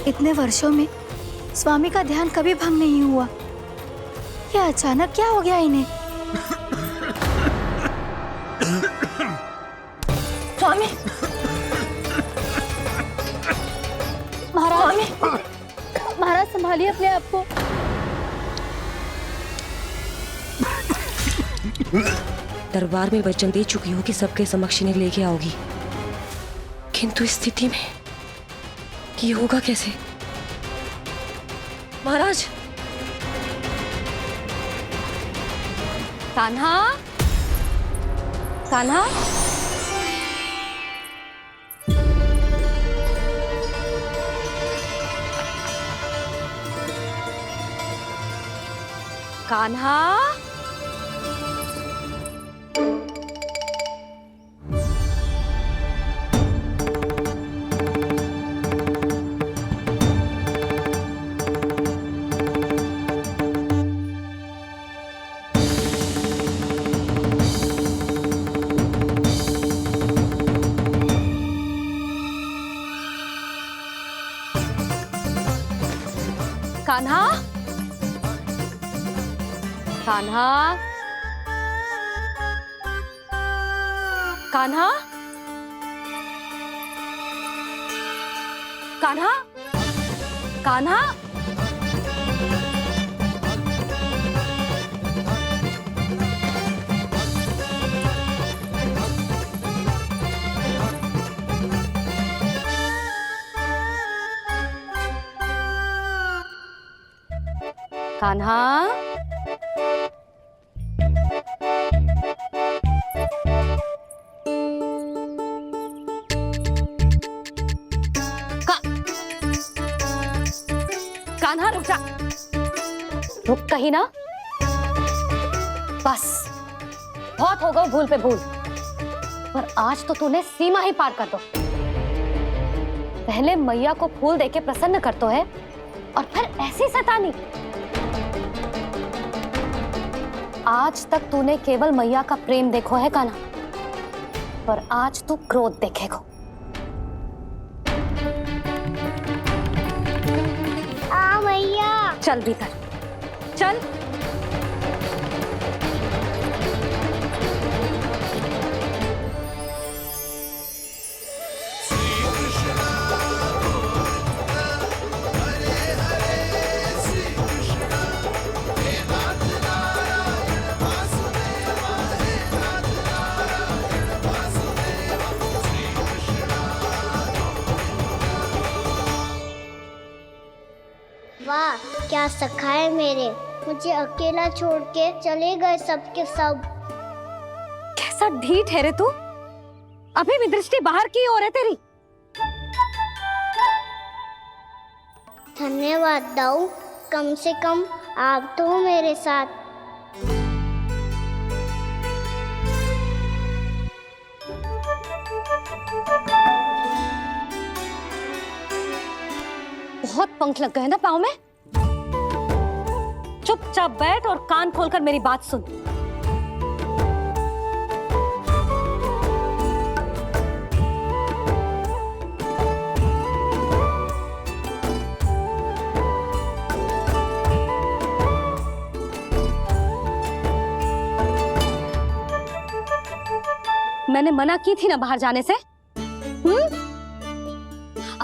इतने वर्षों में स्वामी का ध्यान कभी भंग नहीं हुआ। ये अचानक क्या हो गया इन्हें? स्वामी, महाराज, महाराज संभालिए अपने आप को। दरबार में वचन दे चुकी हो कि सबके समक्ष इन्हें लेके आओगी, किंतु इस स्थिति में ये होगा कैसे? महाराज, कान्हा, कान्हा, कान्हा, कान्हा, कान्हा, कान्हा, कान्हा, कान्हा, कान्हा, कान्हा रुक जा, रुक कहीं ना। बस बहुत हो गया भूल पे भूल, पर आज तो तूने सीमा ही पार कर दो। पहले मैया को फूल देके प्रसन्न कर तो है, और फिर ऐसी सतानी। आज तक तूने केवल मैया का प्रेम देखो है कान्हा, पर आज तू क्रोध देखेगा। मैया चल भीतर चल। वाह क्या सखा है मेरे, मुझे अकेला छोड़ के चले गए सबके सब। कैसा ढीठ है रे तू, अभी भी दृष्टि बाहर की ओर है तेरी। धन्यवाद दाऊ, कम से कम आप तो हो मेरे साथ। बहुत पंख लग गए ना पाँव में। चुपचाप बैठ और कान खोलकर मेरी बात सुन। मैंने मना की थी ना बाहर जाने से।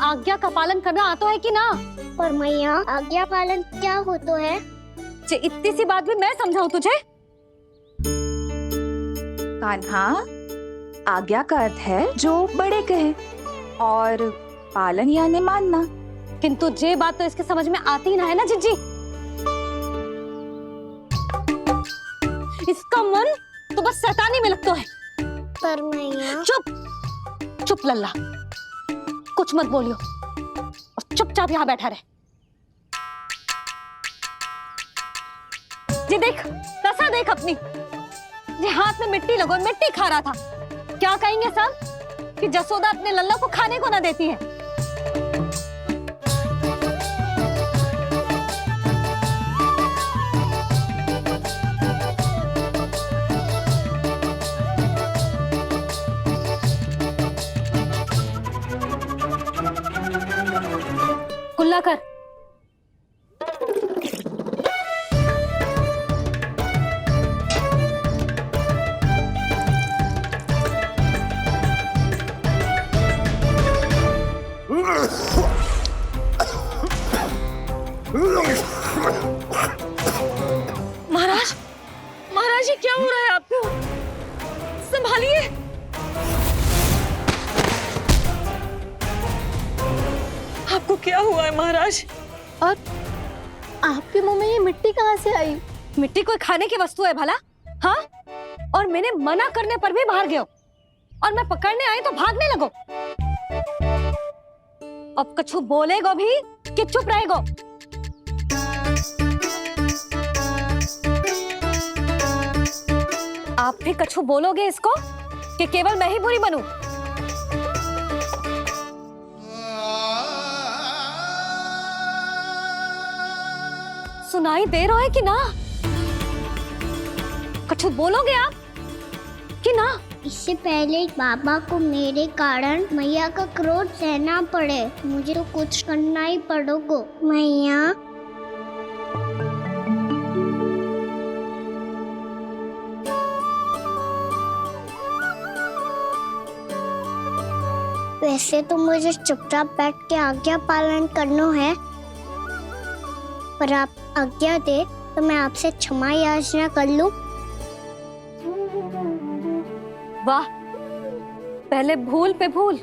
आज्ञा का पालन करना आता है कि ना? पर मैया आज्ञा पालन क्या होता है? इतनी सी बात भी मैं समझाऊं तुझे? कान्हा, आज्ञा का अर्थ है जो बड़े कहे, और पालन यानी मानना। किंतु ये बात तो इसके समझ में आती ना है ना जिज्जी। इसका मन तो बस शैतानी में लगता है। पर मैया चुप, चुप लल्ला, कुछ मत बोलियो और चुपचाप यहाँ बैठा रहे। जी देख, दशा देख अपनी, ये हाथ में मिट्टी लगो, मिट्टी खा रहा था। क्या कहेंगे सब कि जसोदा अपने लल्ला को खाने को ना देती है। कुल्ला कर। महाराज, महाराज ये क्या हो रहा है आपको? संभालिए। आपको क्या हुआ है महाराज? और आपके मुंह में ये मिट्टी कहाँ से आई? मिट्टी कोई खाने की वस्तु है भला? हाँ, और मैंने मना करने पर भी बाहर गयो और मैं पकड़ने आई तो भागने लगो। अब कछु बोलेगो भी कि चुप रहेगो? आप भी कछु बोलोगे इसको कि केवल मैं ही बुरी बनूं? सुनाई दे रहा है कि ना? कछु बोलोगे आप कि ना? इससे पहले बाबा को मेरे कारण मैया का क्रोध सहना पड़े, मुझे तो कुछ करना ही पड़ेगा। मैया, वैसे तो मुझे चुपचाप बैठ के आज्ञा पालन करना है, पर आप आज्ञा दे तो मैं आपसे क्षमा याचना कर लूं। वाह, पहले भूल पे भूल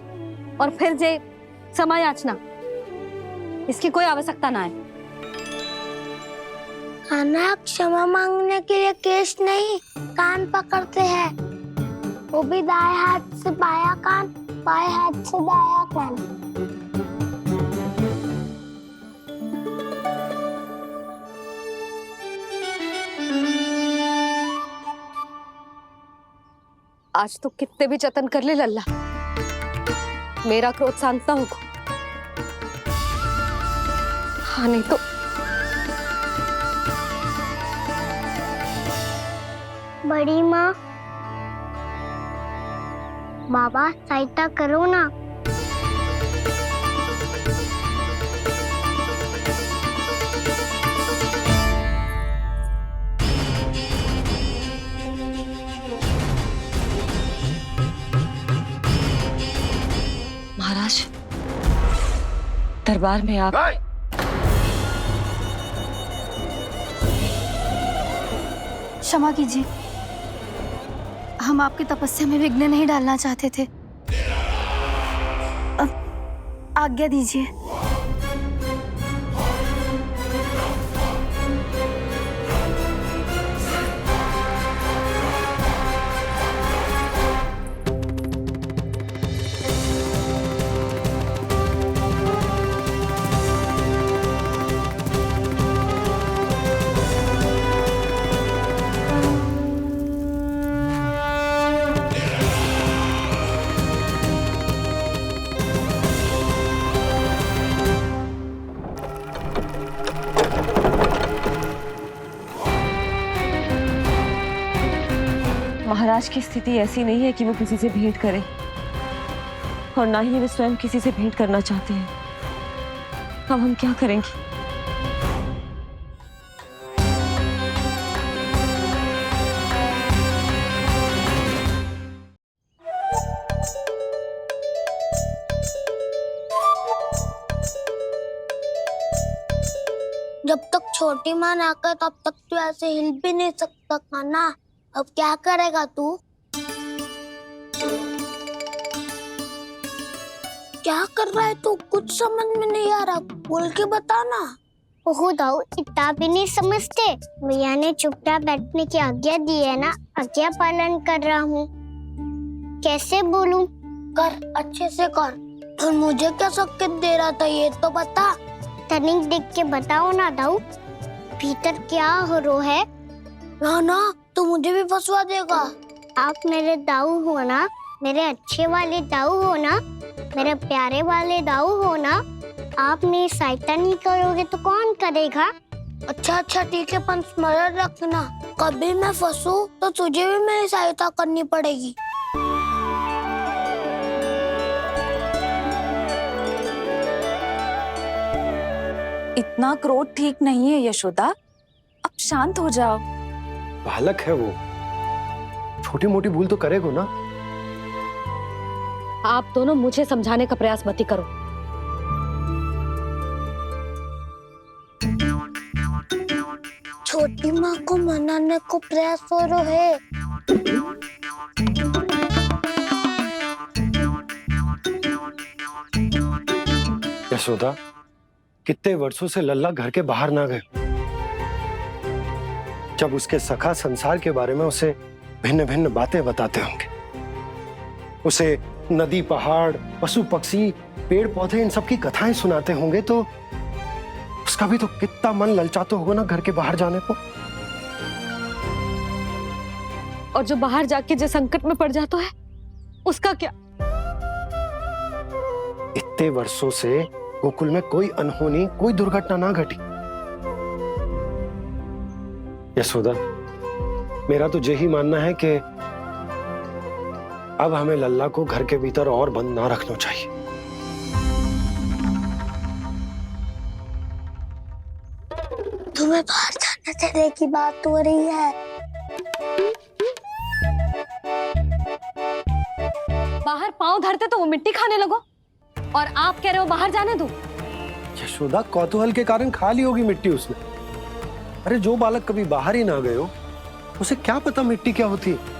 और फिर जे क्षमा याचना, इसकी कोई आवश्यकता ना है। खाना क्षमा मांगने के लिए केस नहीं, कान पकड़ते हैं, वो भी दाएं हाथ से बायां कान, बाएं हाथ से दायां कान। आज तो कितने भी जतन कर ले लल्ला, मेरा क्रोध शांत ना होगा। हाँ नहीं तो बड़ी माँ, बाबा सहायता करो ना। महाराज, दरबार में आप क्षमा कीजिए, हम आपकी तपस्या में विघ्न नहीं डालना चाहते थे। अब आज्ञा दीजिए। महाराज की स्थिति ऐसी नहीं है कि वो किसी से भेंट करें, और ना ही वे स्वयं किसी से भेंट करना चाहते हैं। अब हम क्या करेंगे? जब तक छोटी माँ ना कर तब तक तू ऐसे हिल भी नहीं सकता था ना। अब क्या करेगा तू? क्या कर रहा है तू? कुछ समझ में नहीं आ रहा, बोल के बता ना। ओहो दाऊ, इतना भी नहीं समझते। भैया ने चुपचाप बैठने की आज्ञा दी है ना, आज्ञा पालन कर रहा हूँ। कैसे बोलूं? कर, अच्छे से कर। और मुझे क्या संकेत दे रहा था ये तो बता। तनिक देख के बताओ ना दाऊ, भीतर क्या हो रो है? ना तू मुझे भी फंसवा देगा। आप मेरे दाऊ हो ना, मेरे अच्छे वाले दाऊ हो ना, मेरे प्यारे वाले दाऊ हो ना। आप मेरी सहायता नहीं करोगे तो कौन करेगा? अच्छा ठीक है, पर स्मरण रखना, कभी मैं फंसू तो तुझे भी मेरी सहायता करनी पड़ेगी। इतना क्रोध ठीक नहीं है यशोदा, अब शांत हो जाओ। बालक है वो, छोटी मोटी भूल तो करेगा ना। आप दोनों मुझे समझाने का प्रयास मत ही करो। छोटी माँ को मनाने को प्रयास हो रहा है। यशोदा, कितने वर्षों से लल्ला घर के बाहर ना गए। जब उसके सखा संसार के बारे में उसे भिन्न भिन्न बातें बताते होंगे, उसे नदी पहाड़ पशु पक्षी पेड़ पौधे इन सब की कथाएं सुनाते होंगे, तो उसका भी तो कितना मन ललचाता होगा ना घर के बाहर जाने को। और जो बाहर जाके जो संकट में पड़ जाता है उसका क्या? इतने वर्षों से गोकुल में कोई अनहोनी कोई दुर्घटना ना घटी। यशोदा, मेरा तो यही मानना है कि अब हमें लल्ला को घर के भीतर और बंद ना रखना चाहिए। तुम्हें बाहर जाने देने की बात हो रही है। बाहर पांव धरते तो वो मिट्टी खाने लगो, और आप कह रहे हो बाहर जाने दो। यशोदा, कौतूहल के कारण खा ली होगी मिट्टी उसने। अरे जो बालक कभी बाहर ही ना गए हो, उसे क्या पता मिट्टी क्या होती है।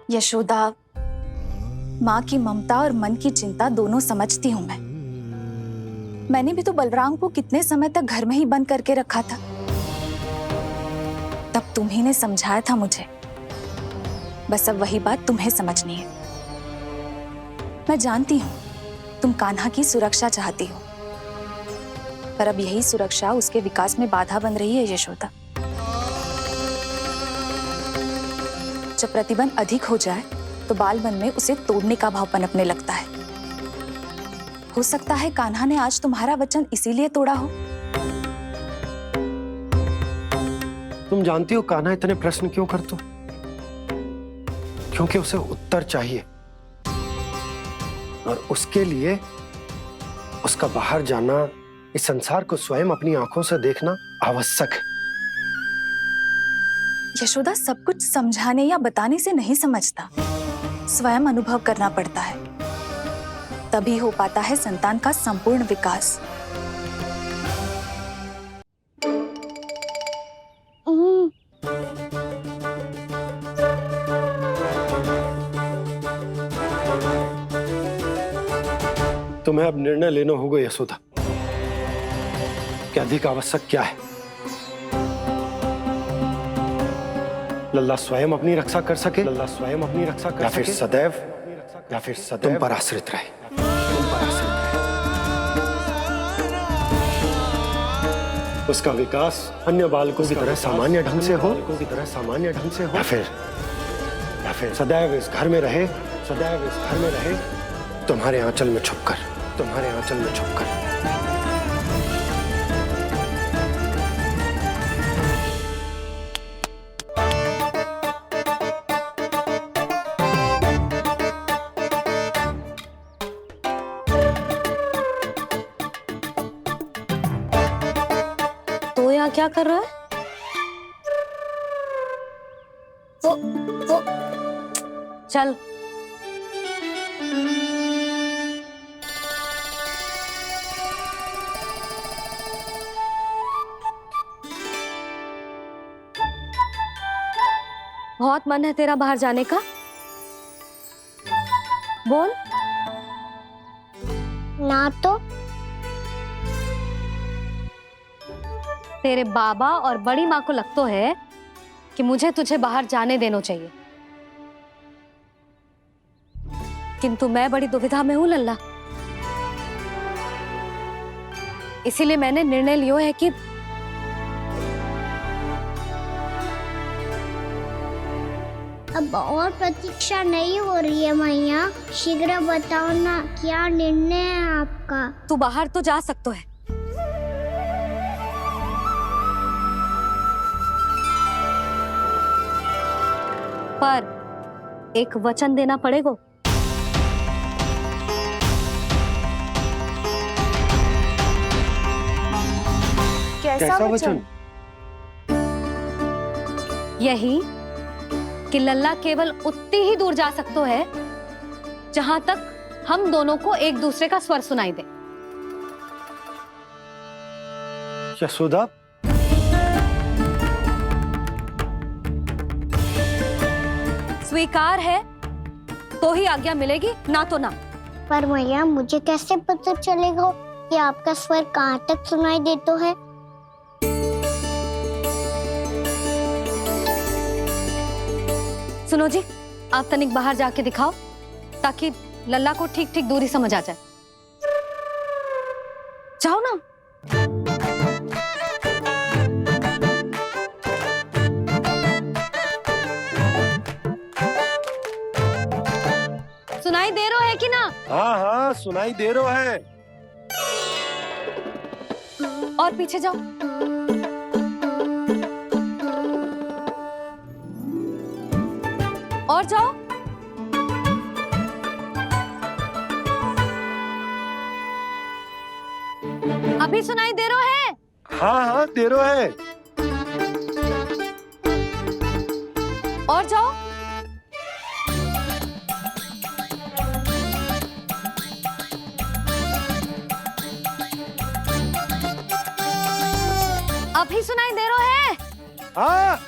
यशोदा, माँ की ममता और मन की चिंता दोनों समझती हूँ मैं। मैंने भी तो बलराम को कितने समय तक घर में ही बंद करके रखा था। तब तुम्ही ने समझाया था मुझे, बस अब वही बात तुम्हें समझनी है। मैं जानती हूँ तुम कान्हा की सुरक्षा चाहती हो, पर अब यही सुरक्षा उसके विकास में बाधा बन रही है यशोदा। जब प्रतिबंध अधिक हो जाए तो बाल मन में उसे तोड़ने का भाव पनपने लगता है। हो सकता है कान्हा ने आज तुम्हारा वचन इसीलिए तोड़ा हो। तुम जानती हो कान्हा इतने प्रश्न क्यों करते हो? क्योंकि उसे उत्तर चाहिए, और उसके लिए उसका बाहर जाना, इस संसार को स्वयं अपनी आंखों से देखना आवश्यक है। यशोदा, सब कुछ समझाने या बताने से नहीं समझता, स्वयं अनुभव करना पड़ता है, तभी हो पाता है संतान का संपूर्ण विकास। तुम्हें अब निर्णय लेना होगा यशोदा, कि अधिक आवश्यक क्या है। लल्ला स्वयं अपनी रक्षा कर सके, लल्ला स्वयं अपनी रक्षा कर सके, या फिर सदैव तुम पर आश्रित रहे। उसका विकास अन्य बालकों की तरह सामान्य ढंग से हो, या फिर सदैव इस घर में रहे, तुम्हारे आंचल में छुपकर। तो यहाँ क्या कर रहा है? वो चल। बहुत मन है तेरा बाहर जाने का? बोल। ना तो तेरे बाबा और बड़ी माँ को लगता है कि मुझे तुझे बाहर जाने देना चाहिए, किंतु मैं बड़ी दुविधा में हूं लल्ला। इसीलिए मैंने निर्णय लिया है कि अब और प्रतीक्षा नहीं हो रही है मैया, शीघ्र बताओ ना क्या निर्णय है आपका। तू बाहर तो जा सकता है, पर एक वचन देना पड़ेगा। कैसा वचन? यही कि लल्ला केवल उतनी ही दूर जा सकता है जहां तक हम दोनों को एक दूसरे का स्वर सुनाई दे। यशोदा, स्वीकार है तो ही आज्ञा मिलेगी, ना तो ना। पर मैया मुझे कैसे पता चलेगा कि आपका स्वर कहाँ तक सुनाई देता है? सुनो जी, आप तनिक बाहर जाके दिखाओ ताकि लल्ला को ठीक ठीक दूरी समझ आ जाए। जाओ ना। सुनाई दे रहा है कि ना? हाँ हाँ सुनाई दे रहा है। और पीछे जाओ। और जाओ। अभी सुनाई दे रहा है? हाँ हाँ दे रहा है। और जाओ। अभी सुनाई दे रहा है? हाँ।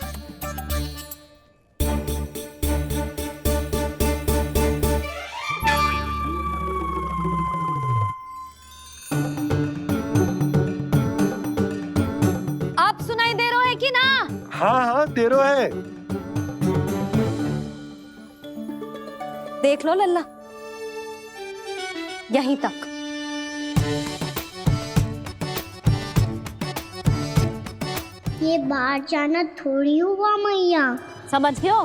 आप सुनाई दे रहा है कि ना? हाँ हाँ दे रहा है। देख लो लल्ला, यहीं तक। ये बाहर जाना थोड़ी हुआ मैया। समझ गयो?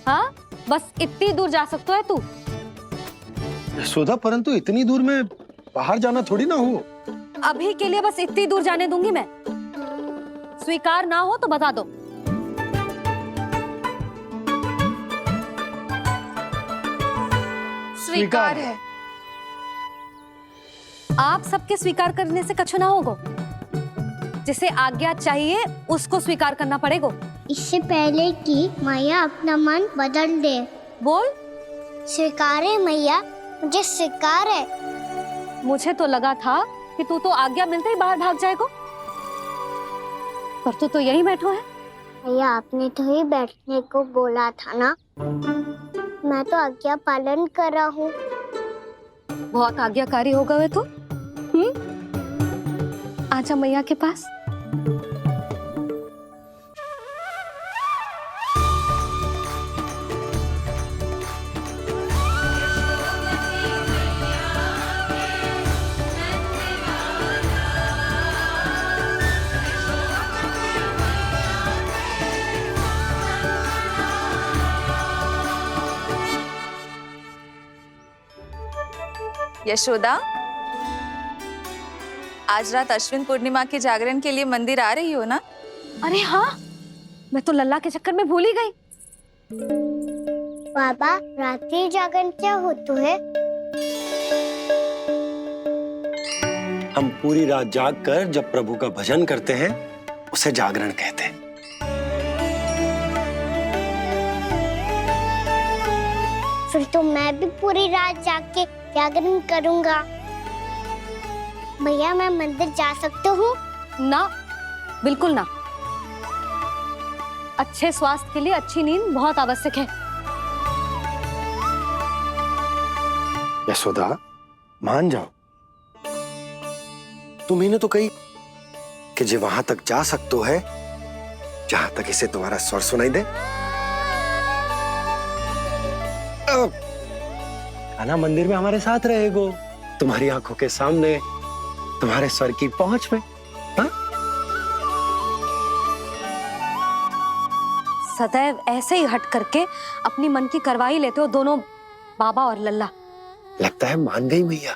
हाँ, बस इतनी दूर जा सकता है तू। यशोदा, परंतु इतनी दूर में बाहर जाना थोड़ी ना हो। अभी के लिए बस इतनी दूर जाने दूंगी मैं। स्वीकार ना हो तो बता दो। स्वीकार है। आप सबके स्वीकार करने से कछु ना होगा। जिसे आज्ञा चाहिए उसको स्वीकार करना पड़ेगा। इससे पहले कि मैया अपना मन बदल दे। बोल। स्वीकार है मैया, मुझे स्वीकार है। मुझे तो लगा था कि तू तो आज्ञा मिलते ही बाहर भाग जाएगा, पर तू तो यही बैठो है। भैया आपने तो ही बैठने को बोला था ना, मैं तो आज्ञा पालन कर रहा हूँ। बहुत आज्ञाकारी हो गए तू। आजा मैया के पास। यशोदा, आज रात अश्विन पूर्णिमा के जागरण के लिए मंदिर आ रही हो ना? अरे हाँ, मैं तो लल्ला के चक्कर में भूल ही गई। बाबा, रात्रि जागरण क्या होता है? हम पूरी रात जाग कर जब प्रभु का भजन करते हैं उसे जागरण कहते हैं। फिर तो मैं भी पूरी रात जाग के जागरण करूंगा। भैया मैं मंदिर जा सकती हूँ? ना, बिल्कुल ना। अच्छे स्वास्थ्य के लिए अच्छी नींद बहुत आवश्यक है। यशोदा, मान जाओ। तुम्ही ने तो कही कि जे वहां तक जा सकते है जहां तक इसे तुम्हारा स्वर सुनाई दे। कान्हा मंदिर में हमारे साथ रहेगो, तुम्हारी आंखों के सामने, तुम्हारे स्वर की पहुंच में। हाँ? सदैव ऐसे ही हट करके अपनी मन की करवाई लेते हो दोनों बाबा और लल्ला। लगता है मान गई मैया।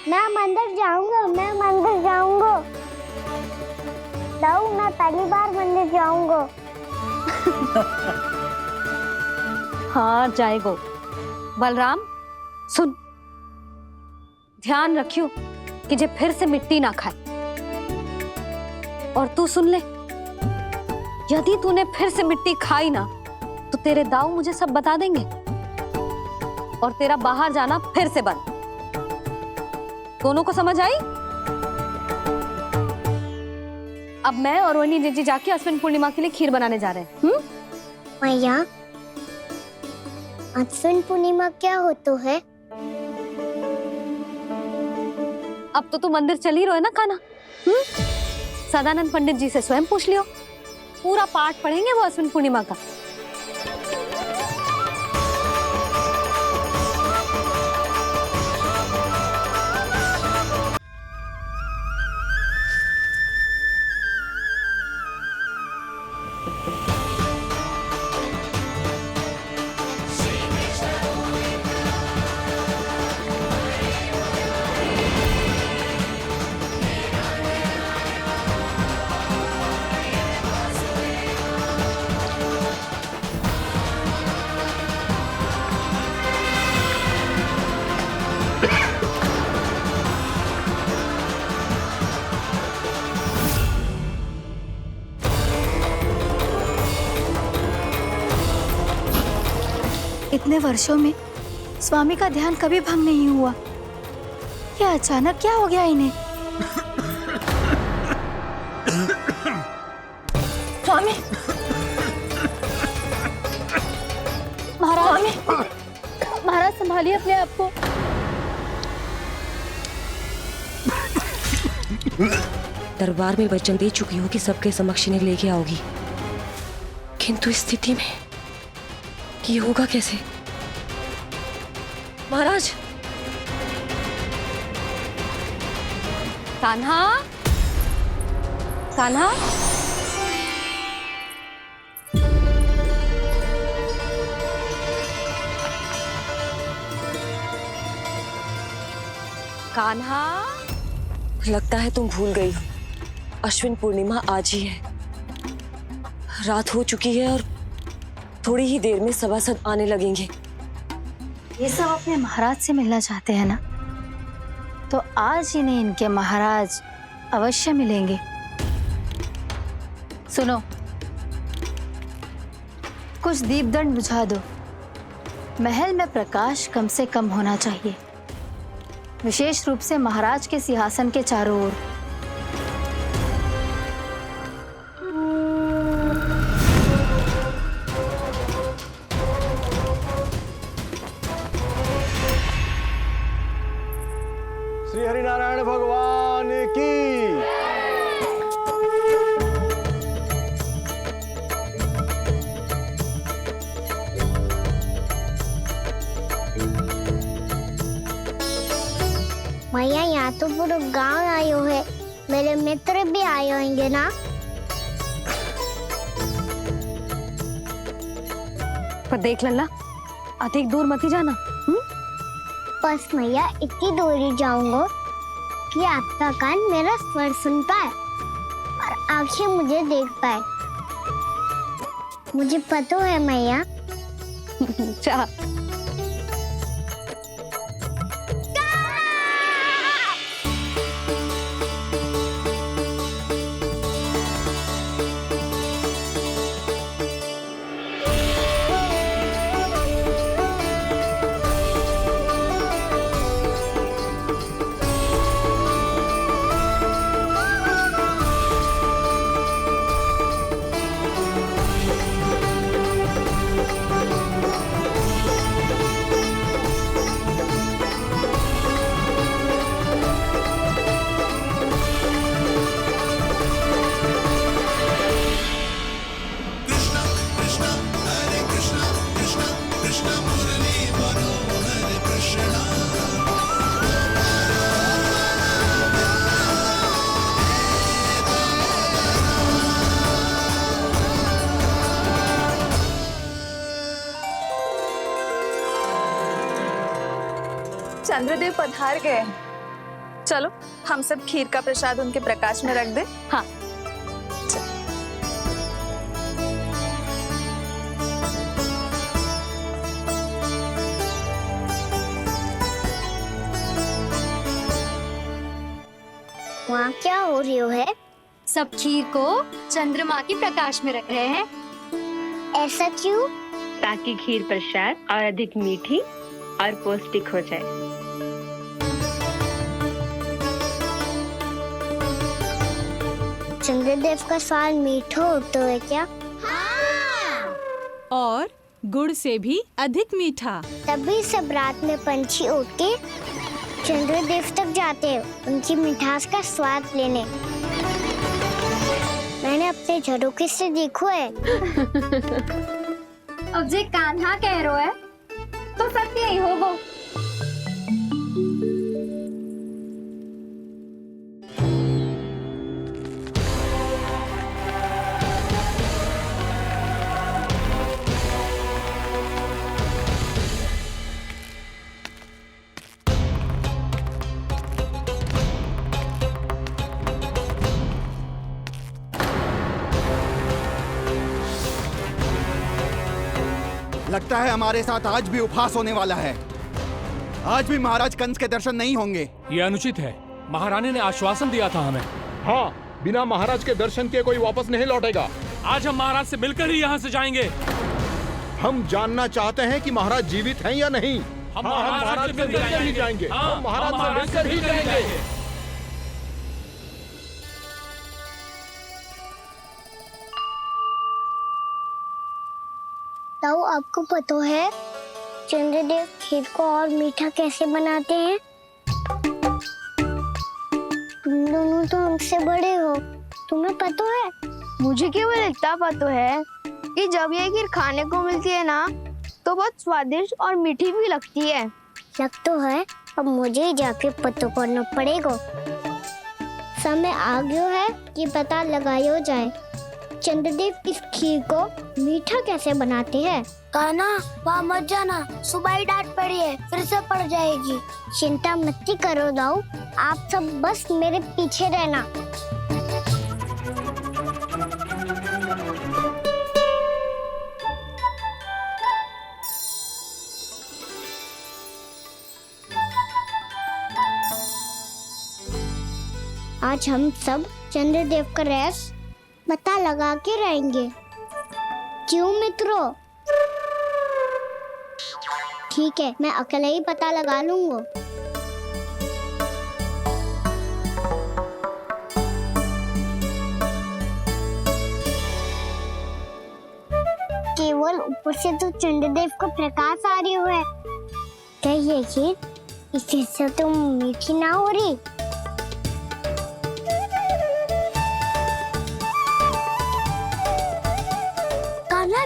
मैं मंदिर जाऊंगा, मैं मंदिर जाऊंगा। दाऊ मैं पहली बार मंदिर जाऊंगा। हाँ जाएगो। बलराम सुन, ध्यान रखियो कि जे फिर से मिट्टी ना खाए। और तू सुन ले, यदि तूने फिर से मिट्टी खाई ना तो तेरे दाऊ मुझे सब बता देंगे और तेरा बाहर जाना फिर से बंद। दोनों को समझ आई? अब मैं और रोहिणी जीजी जाके अश्विन पूर्णिमा के लिए खीर बनाने जा रहे हैं। मैया, अश्विन पूर्णिमा क्या होता है? अब तो तू मंदिर चल ही रहो है ना कान्हा? सदानंद पंडित जी से स्वयं पूछ लियो, पूरा पाठ पढ़ेंगे वो अश्विन पूर्णिमा का। इतने वर्षों में स्वामी का ध्यान कभी भंग नहीं हुआ। ये अचानक क्या हो गया इन्हें? स्वामी, महाराज, महाराज संभालिए अपने आप को। दरबार में वचन दे चुकी हो कि सबके समक्ष इन्हें लेके आओगी, किंतु इस स्थिति में ये होगा कैसे? महाराज, कान्हा, कान्हा, कान्हा, लगता है तुम भूल गई हो, अश्विन पूर्णिमा आज ही है। रात हो चुकी है और थोड़ी ही देर में सभासद आने लगेंगे। ये सब अपने महाराज से मिलना चाहते हैं ना, तो आज इन्हें इनके महाराज अवश्य मिलेंगे। सुनो, कुछ दीपदंड बुझा दो। महल में प्रकाश कम से कम होना चाहिए, विशेष रूप से महाराज के सिंहासन के चारों ओर। श्री हरिनारायण भगवान की। मैया, यहाँ तो पूरा गांव आयो है, मेरे मित्र भी आए होंगे ना? पर देख लल्ला, अधिक दूर मत ही जाना। बस मैया इतनी दूरी जाऊंगा कि आपका कान मेरा स्वर सुन पाए और आंखें मुझे देख पाए। मुझे पता है मैया। अच्छा, चंद्रदेव पधार गए हैं। चलो हम सब खीर का प्रसाद उनके प्रकाश में रख दें। हाँ। वहाँ क्या हो रही है? सब खीर को चंद्रमा की प्रकाश में रख रहे हैं। ऐसा क्यों? ताकि खीर प्रसाद और अधिक मीठी और पौष्टिक हो जाए। चंद्रदेव का स्वाद मीठा होता है क्या? और गुड़ से भी अधिक मीठा। तभी सब रात में पंछी उड़ के चंद्रदेव तक जाते हैं उनकी मिठास का स्वाद लेने। मैंने अपने झरोखे से देखो है। अब जे कान्हा कह रो है तो सत्य ही हो वो। लगता है हमारे साथ आज भी उपहास होने वाला है। आज भी महाराज कंस के दर्शन नहीं होंगे। ये अनुचित है। महारानी ने आश्वासन दिया था हमें। हाँ, बिना महाराज के दर्शन के कोई वापस नहीं लौटेगा। आज हम महाराज से मिलकर ही यहाँ से जाएंगे। हम जानना चाहते हैं कि महाराज जीवित हैं या नहीं। हम महाराज से मिलकर ही जाएंगे। हम महाराज से मिलकर ही जाएंगे। ताऊ, आपको पता है चंद्रदेव खीर को और मीठा कैसे बनाते हैं? तुम दोनों तो हमसे बड़े हो, तुम्हें पता है? मुझे केवल इतना पता है कि जब ये खीर खाने को मिलती है ना तो बहुत स्वादिष्ट और मीठी भी लगती है। लग तो है, अब मुझे ही जाके पता करना पड़ेगा। समय आ गया है कि पता लगाया जाए चंद्रदेव इस खीर को मीठा कैसे बनाते हैं। कान्हा, वहाँ मत जाना, सुबह ही डांट पड़ी है, फिर से पड़ जाएगी। चिंता मत करो दाऊ, आप सब बस मेरे पीछे रहना। आज हम सब चंद्रदेव का रहस्य पता लगा के रहेंगे। क्यों मित्रों? ठीक है, मैं अकेले ही पता लगा लूंगा। केवल ऊपर से तो चंद्रदेव को प्रकाश आ रही है। क्या ये खीर इससे तो मीठी ना हो रही?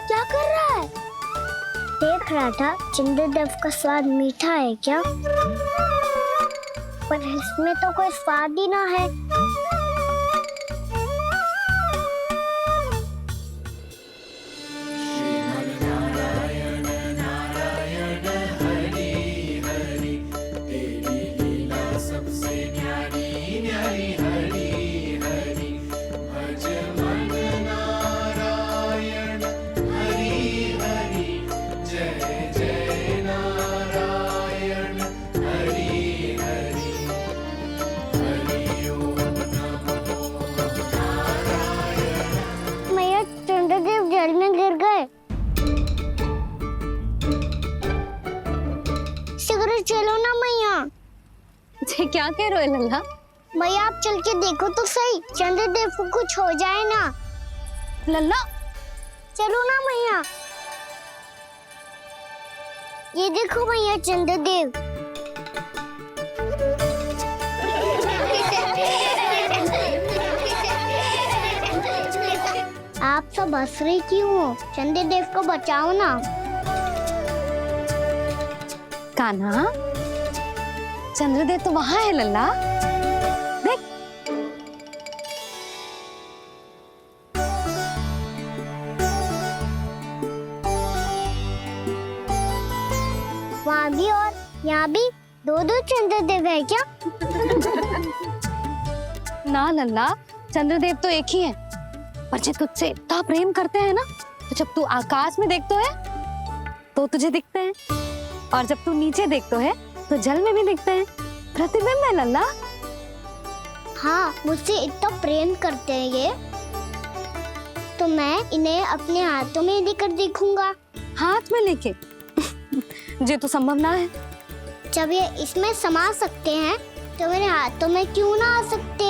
क्या कर रहा है? देख रहा था चंद्रदेव का स्वाद मीठा है क्या, पर इसमें तो कोई स्वाद ही ना है। चलो ना मैया। क्या कह रहे हो लल्ला? मैया आप चल के देखो तो सही, चंद्रदेव को कुछ हो जाए ना। लल्ला चलो ना मैया। ये देखो मैया चंद्रदेव। आप सब हंस रही क्यों हो? चंद्रदेव को बचाओ ना। कान्हा, चंद्रदेव तो वहां है लल्ला, देख। वहाँ भी और यहाँ भी दो दो चंद्रदेव है क्या? ना लल्ला, चंद्रदेव तो एक ही है। पर जो तुझसे इतना प्रेम करते हैं ना, तो जब तू आकाश में देखतो है तो तुझे दिखते हैं, और जब तू नीचे देखतो है तो जल में भी दिखते हैं। प्रतिबिंब है लल्ला। हाँ, मुझसे इतना प्रेम करते हैं ये, तो मैं इन्हें अपने हाथों में लेकर देखूंगा। हाथ में लेके? ये तो संभव ना है। जब ये इसमें समा सकते हैं तो मेरे हाथों में क्यों ना आ सकते?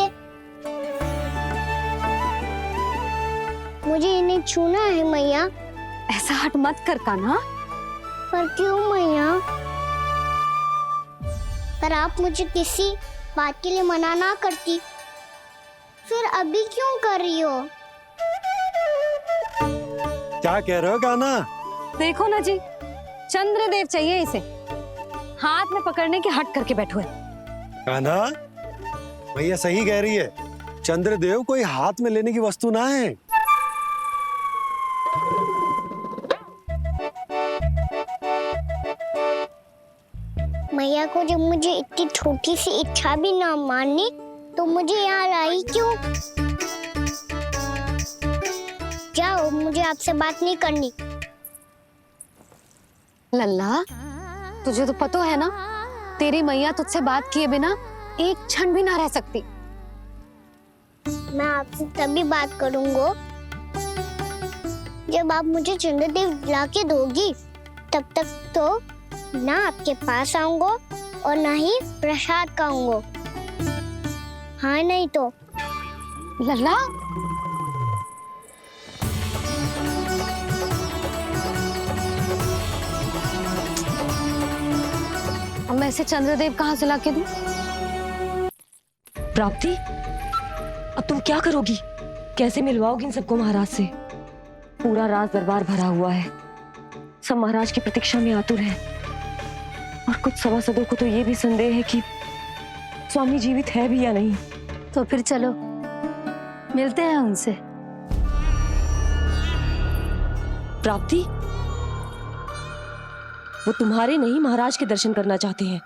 मुझे इन्हें छूना है मैया। ऐसा हट मत कर कान्हा। पर क्यों मैया? पर आप मुझे किसी बात के लिए मना ना करती, फिर अभी क्यों कर रही हो? क्या कह रहे हो कान्हा? देखो ना जी, चंद्रदेव चाहिए इसे। हाथ में पकड़ने के हट करके बैठो है। कान्हा, भैया सही कह रही है। चंद्रदेव कोई हाथ में लेने की वस्तु ना है। मैया को जब मुझे इतनी छोटी सी इच्छा भी ना माननी, तो मुझे यहाँ लाई क्यों? जाओ, मुझे आपसे बात नहीं करनी। लल्ला, तुझे तो पता है ना, तेरी मैया तुझसे बात किए बिना एक क्षण भी ना रह सकती। मैं आपसे तभी बात करूंगा जब आप मुझे चंद्रदेव ला के दोगी। तब तक तो ना आपके पास आऊंगा और ना ही प्रसाद खाऊंगा। हाँ नहीं तो? लल्ला, अब मैं इसे चंद्रदेव कहाँ से लाके दूं? प्राप्ति, अब तुम क्या करोगी? कैसे मिलवाओगी इन सबको महाराज से? पूरा राज दरबार भरा हुआ है, सब महाराज की प्रतीक्षा में आतुर हैं। और कुछ सभासदों को तो ये भी संदेह है कि स्वामी जीवित है भी या नहीं। तो फिर चलो मिलते हैं उनसे। प्राप्ति, वो तुम्हारे नहीं महाराज के दर्शन करना चाहते हैं।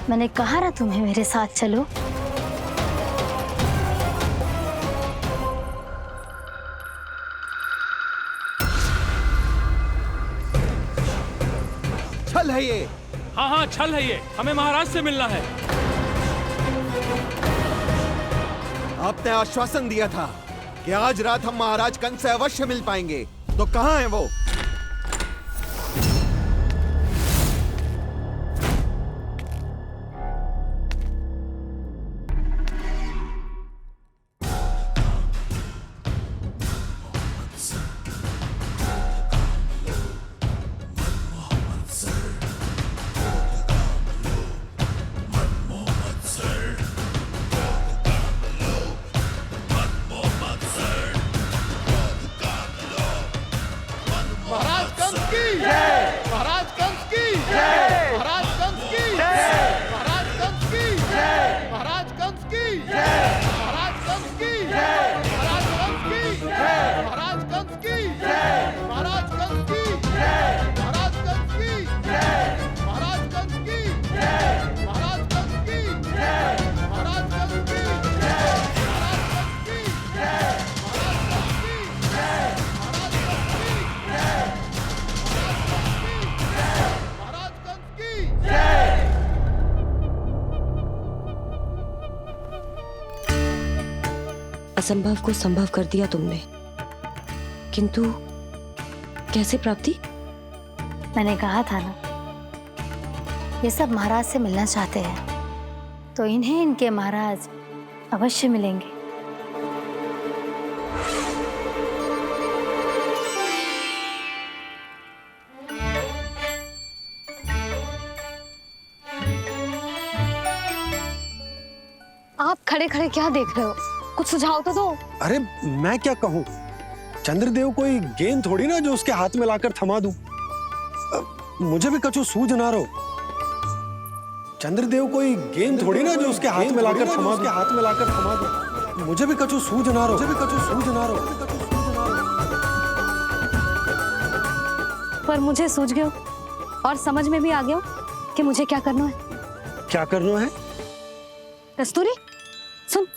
मैंने कहा ना तुम्हें मेरे साथ चलो। छल है ये। हाँ हाँ, छल है ये। हमें महाराज से मिलना है। आपने आश्वासन दिया था कि आज रात हम महाराज कंस से अवश्य मिल पाएंगे, तो कहाँ है वो? असंभव को संभव कर दिया तुमने, किंतु कैसे प्राप्ति? मैंने कहा था ना, ये सब महाराज से मिलना चाहते हैं, तो इन्हें इनके महाराज अवश्य मिलेंगे। आप खड़े खड़े क्या देख रहे हो? कुछ सुझाव तो दो। अरे मैं क्या कहूँ, चंद्रदेव कोई गेंद थोड़ी ना जो उसके हाथ में लाकर थमा दूं। मुझे भी कछु सूझ ना रहो। चंद्रदेव कोई गेंद थोड़ी ना जो उसके हाथ में लाकर थमा दूं। मुझे भी कछु सूझ ना रहो। पर मुझे सूझ गयो और समझ में भी आ गयो कि मुझे क्या करना है। क्या करना है? कस्तूरी सुन,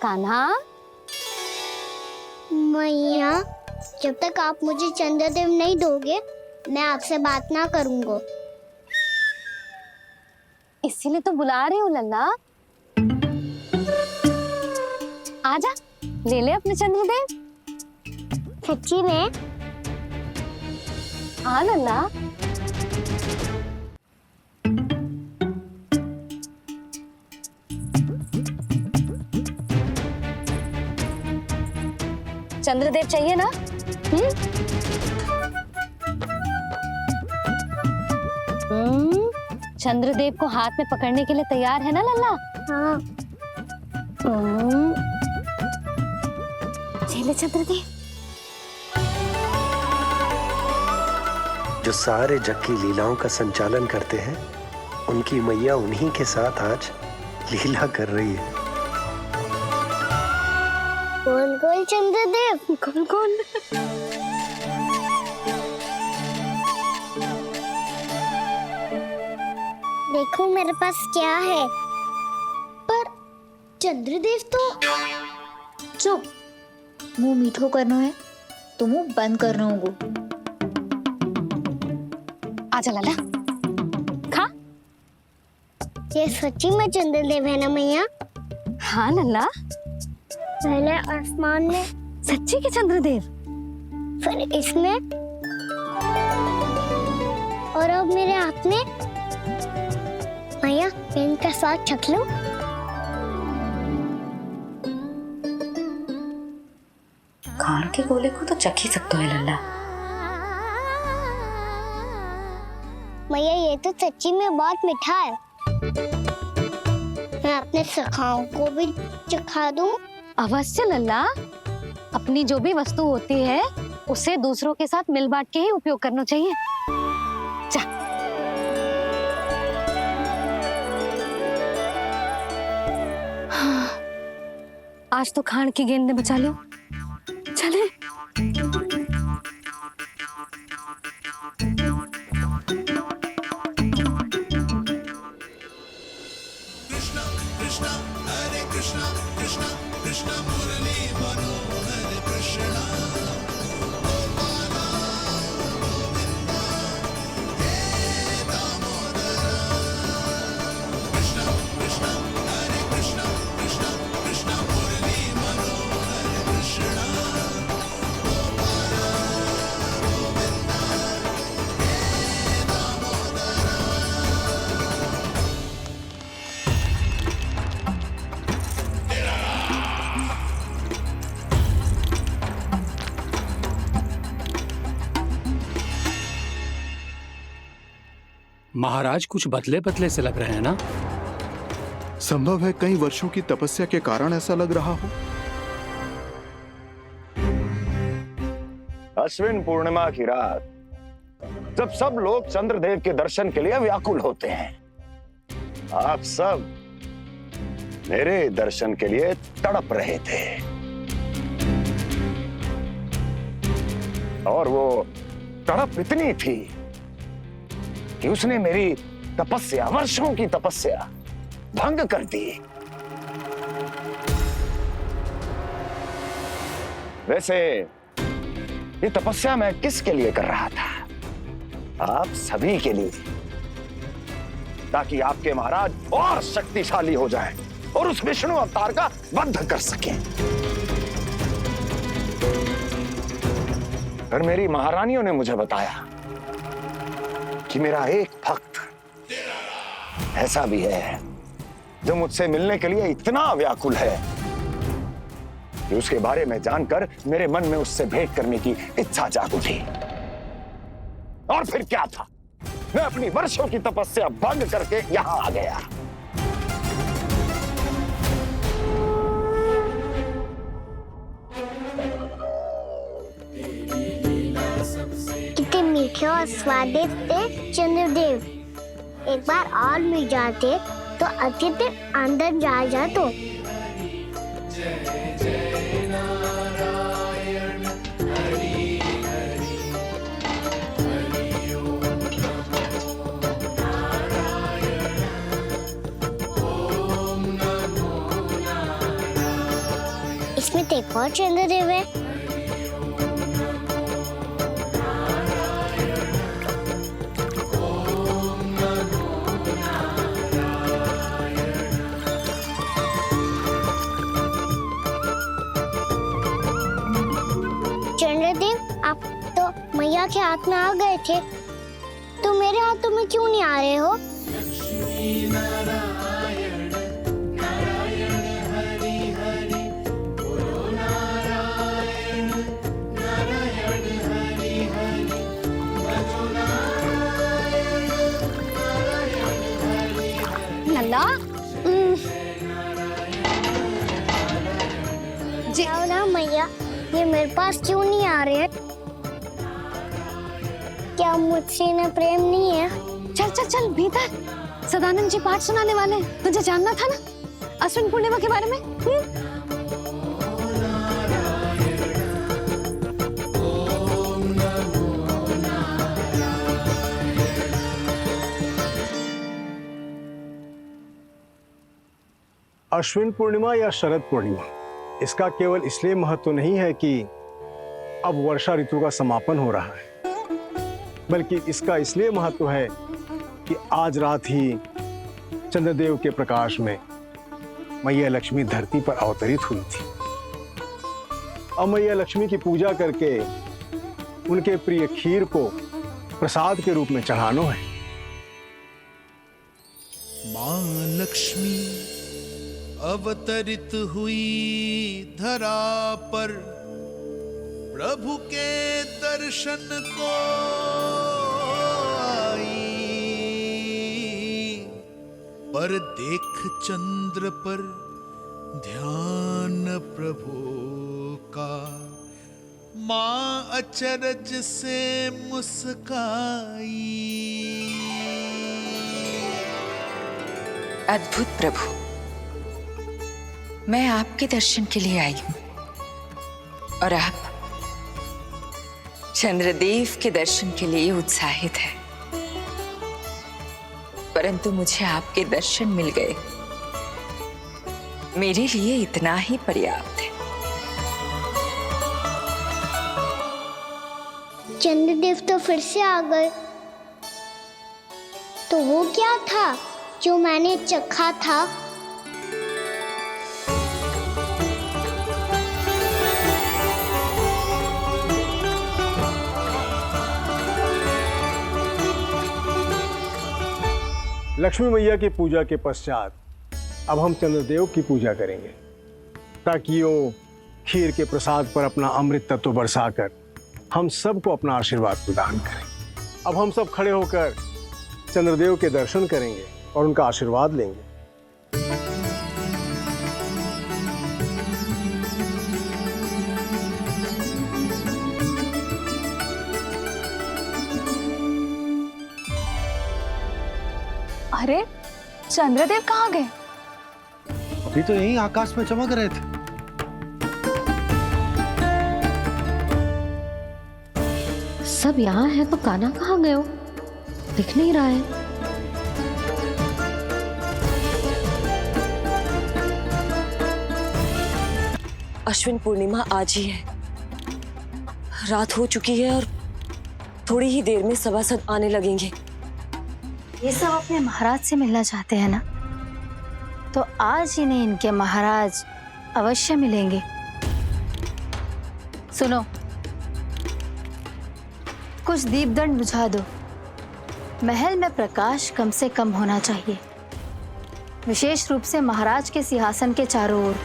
कान्हा। मैया, जब तक आप मुझे चंद्रदेव नहीं दोगे मैं आपसे बात ना करूंगा। इसीलिए तो बुला रही हूँ लल्ला। आजा, ले ले अपने चंद्रदेव। सच्ची में? हाँ लल्ला। चंद्रदेव चाहिए ना? चंद्रदेव को हाथ में पकड़ने के लिए तैयार है ना लल्ला? हाँ। ले चंद्रदेव। जो सारे जग की लीलाओं का संचालन करते हैं, उनकी मैया उन्हीं के साथ आज लीला कर रही है। कौन कौन चंद्रदेव? कौन कौन? देखो मेरे पास क्या है। पर चंद्रदेव तो चुप, मुंह मीठो करना है तो मुंह बंद करना होगा। आजा लल्ला, खा। ये सच्ची में चंद्रदेव है ना मैया? हाँ लल्ला, पहले आसमान में, सच्ची के चंद्रदेव। फिर इसमें, और अब मेरे हाथ में। मैया, इनका स्वाद चख लो। खान के गोले को तो चख ही सकते है लल्ला। मैया, ये तो सच्ची में बहुत मीठा है। मैं अपने सखाओं को भी चखा दूं? अवश्य लल्ला, अपनी जो भी वस्तु होती है उसे दूसरों के साथ मिल बांट के ही उपयोग करना चाहिए। जा। हाँ, आज तो खान की गेंद ने बचा लो। चले। महाराज कुछ बदले बदले से लग रहे हैं ना? संभव है कई वर्षों की तपस्या के कारण ऐसा लग रहा हो। अश्विन पूर्णिमा की रात, जब सब लोग चंद्रदेव के दर्शन के लिए व्याकुल होते हैं, आप सब मेरे दर्शन के लिए तड़प रहे थे। और वो तड़प इतनी थी कि उसने मेरी तपस्या, वर्षों की तपस्या भंग कर दी। वैसे ये तपस्या मैं किसके लिए कर रहा था? आप सभी के लिए, ताकि आपके महाराज और शक्तिशाली हो जाएं और उस विष्णु अवतार का वध कर सकें। फिर मेरी महारानियों ने मुझे बताया कि मेरा एक भक्त ऐसा भी है जो मुझसे मिलने के लिए इतना व्याकुल है कि उसके बारे में जानकर मेरे मन में उससे भेंट करने की इच्छा जाग उठी। और फिर क्या था, मैं अपनी वर्षों की तपस्या भंग करके यहां आ गया। मीठे और स्वादिष्ट थे चंद्रदेव। एक बार और मिल जाते तो अच्छे से अंदर जा तो। इसमें तो एक और चंद्रदेव है। चंद्रदेव, आप तो मैया के हाथ में आ गए थे, तो मेरे हाथों में क्यों नहीं आ रहे हो? लल्ला, जाओ ना मैया, ये मेरे पास क्यों नहीं आ रहे हैं? क्या मुझसे इन्हें प्रेम नहीं है? चल चल चल भीतर। सदानंद जी पाठ सुनाने वाले हैं। तुझे जानना था ना अश्विन पूर्णिमा के बारे में? अश्विन पूर्णिमा या शरद पूर्णिमा, इसका केवल इसलिए महत्व नहीं है कि अब वर्षा ऋतु का समापन हो रहा है, बल्कि इसका इसलिए महत्व है कि आज रात ही चंद्रदेव के प्रकाश में मैया लक्ष्मी धरती पर अवतरित हुई थी। अब मैया लक्ष्मी की पूजा करके उनके प्रिय खीर को प्रसाद के रूप में चढ़ाना है। मां लक्ष्मी अवतरित हुई धरा पर, प्रभु के दर्शन को आई, पर देख चंद्र पर ध्यान प्रभु का, मां अचरज से मुस्काई। अद्भुत प्रभु, मैं आपके दर्शन के लिए आई हूं और आप चंद्रदेव के दर्शन के लिए उत्साहित है, परंतु मुझे आपके दर्शन मिल गए, मेरे लिए इतना ही पर्याप्त है। चंद्रदेव तो फिर से आ गए, तो वो क्या था जो मैंने चखा था? लक्ष्मी मैया की पूजा के पश्चात अब हम चंद्रदेव की पूजा करेंगे, ताकि वो खीर के प्रसाद पर अपना अमृत तत्व बरसाकर हम सबको अपना आशीर्वाद प्रदान करें। अब हम सब खड़े होकर चंद्रदेव के दर्शन करेंगे और उनका आशीर्वाद लेंगे। अरे चंद्रदेव कहाँ गए? अभी तो यहीं आकाश में चमक रहे थे। सब यहाँ है तो कान्हा कहाँ गए हो? दिख नहीं रहा है। अश्विन पूर्णिमा आज ही है, रात हो चुकी है और थोड़ी ही देर में सभासद आने लगेंगे। ये सब अपने महाराज से मिलना चाहते हैं ना, तो आज इन्हें इनके महाराज अवश्य मिलेंगे। सुनो, कुछ दीपदंड बुझा दो। महल में प्रकाश कम से कम होना चाहिए, विशेष रूप से महाराज के सिंहासन के चारों ओर।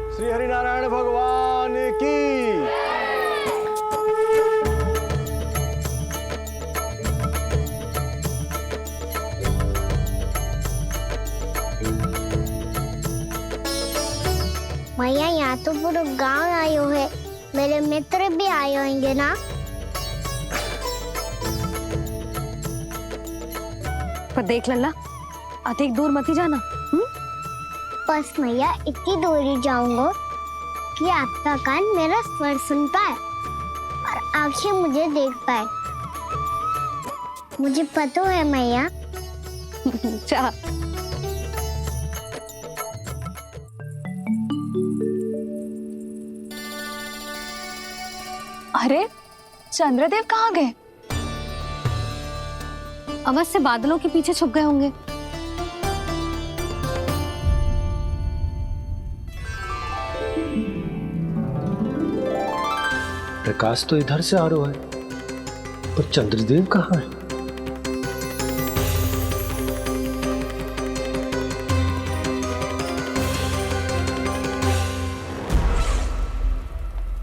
श्री हरिनारायण भगवान की। मैया यहाँ तो पूरा गांव आयो है, मेरे मित्र भी आए होंगे ना। पर देख लल्ला, अधिक दूर मत ही जाना। बस मैया इतनी दूर ही जाऊंगा कि आपका कान मेरा स्वर सुन पाए और आंखें मुझे देख पाए। मुझे पता है मैया। अच्छा। अरे चंद्रदेव कहाँ गए? अवश्य बादलों के पीछे छुप गए होंगे। प्रकाश तो इधर से आ रहा है, पर चंद्रदेव कहाँ है?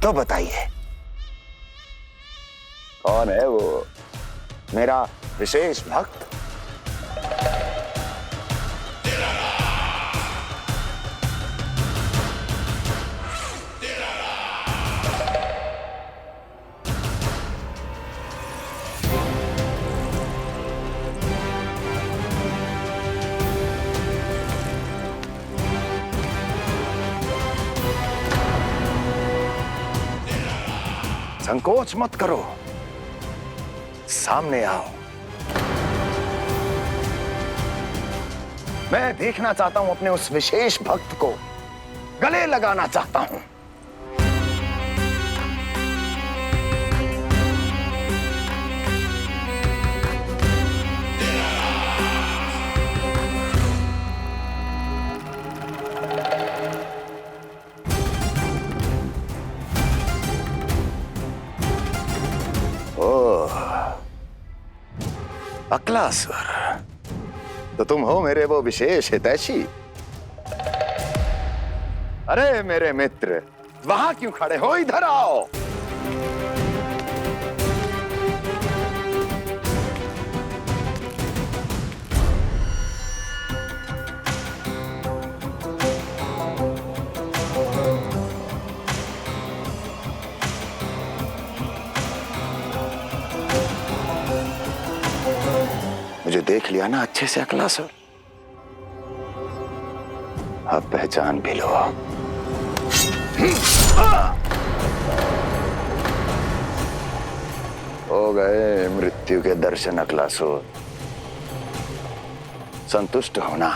तो बताइए कौन है वो मेरा विशेष भक्त? संकोच मत करो, सामने आओ। मैं देखना चाहता हूं अपने उस विशेष भक्त को, गले लगाना चाहता हूं। अक्लासुर, तो तुम हो मेरे वो विशेष हितैषी। अरे मेरे मित्र, वहां क्यों खड़े हो? इधर आओ। मुझे देख लिया ना अच्छे से अक्लासुर? अब पहचान भी लो। हो गए मृत्यु के दर्शन अक्लासुर, संतुष्ट होना।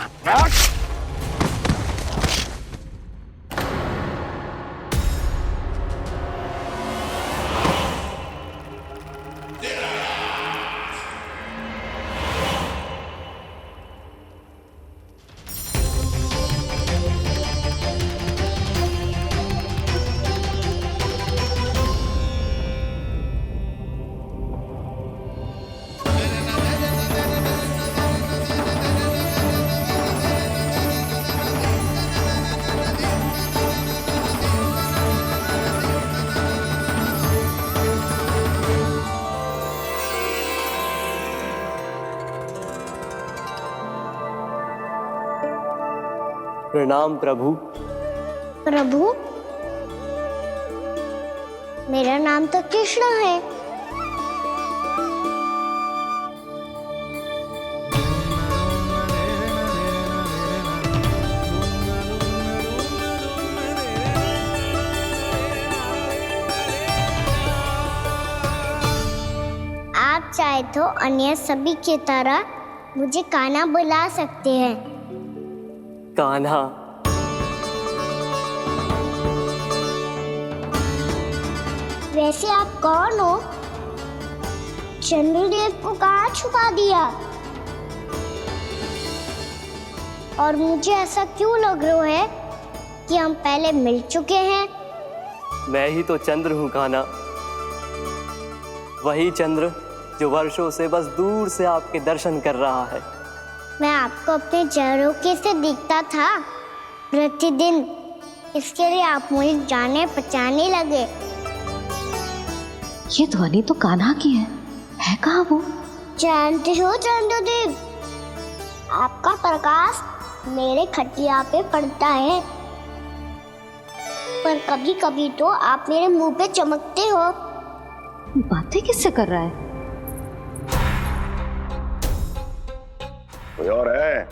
प्रणाम प्रभु। प्रभु, मेरा नाम तो कृष्ण है। आप चाहे तो अन्य सभी की तरह मुझे कान्हा बुला सकते हैं। कान्हा? वैसे आप कौन हो? चंद्रदेव को कहाँ छुपा दिया? और मुझे ऐसा क्यों लग रहा है कि हम पहले मिल चुके हैं? मैं ही तो चंद्र हूँ कान्हा, वही चंद्र जो वर्षों से बस दूर से आपके दर्शन कर रहा है। मैं आपको अपने झरोखे से दिखता था प्रतिदिन, इसके लिए आप मुझे जाने पहचाने लगे। ये ध्वनि तो कान्हा की है कहाँ वो? जानते हो चंद्रदेव, आपका प्रकाश मेरे खटिया पे पड़ता है। पर कभी कभी तो आप मेरे मुंह पे चमकते हो। बातें किससे कर रहा है? कोई और है